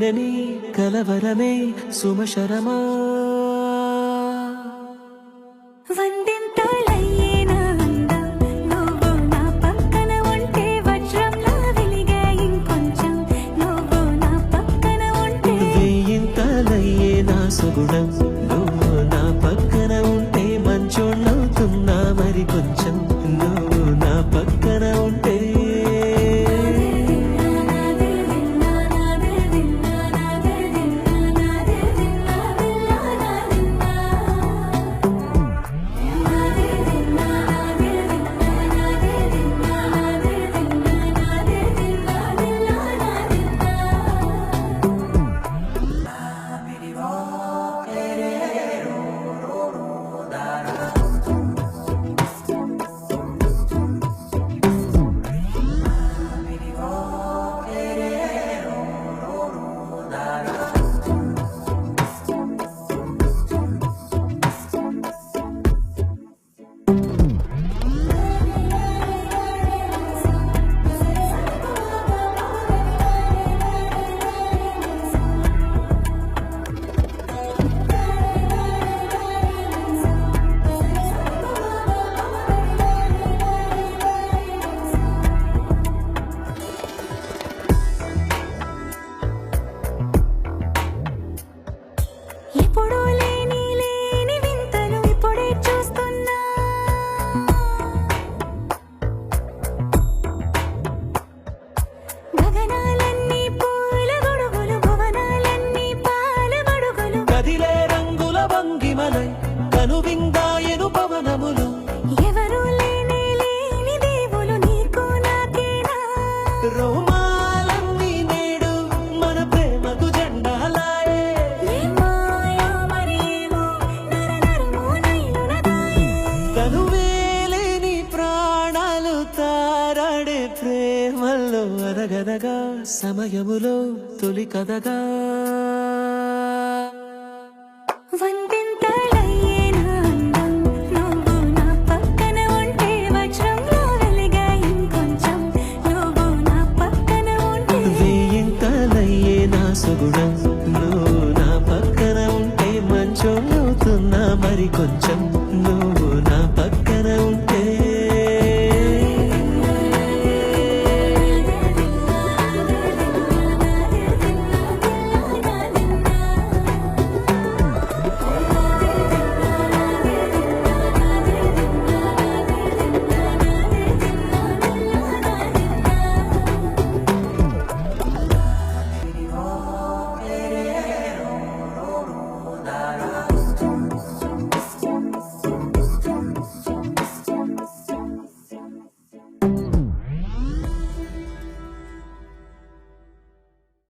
వినని కలవరమే సుమశరమా సుగుణం నువ్వు నా పక్కన ఉంటే మంచోళ్ళవుతున్నా మరి కొంచెం నువ్వు నా పక్కన ఉంటే కనువిందాయను పవనములు ఎవరు లేని దేవులు నీకు నాకేనా రోమాలన్నీ నేడు మన ప్రేమకు జెండాలాయే కనువేలేని ప్రాణాలు తారాడే ప్రేమల్లో అరగనగా సమయములో తొలి కథగా సుగుణం నువ్వు నా పక్కన ఉంటే మంచోళ్ళవుతున్నా మరి కొంచెం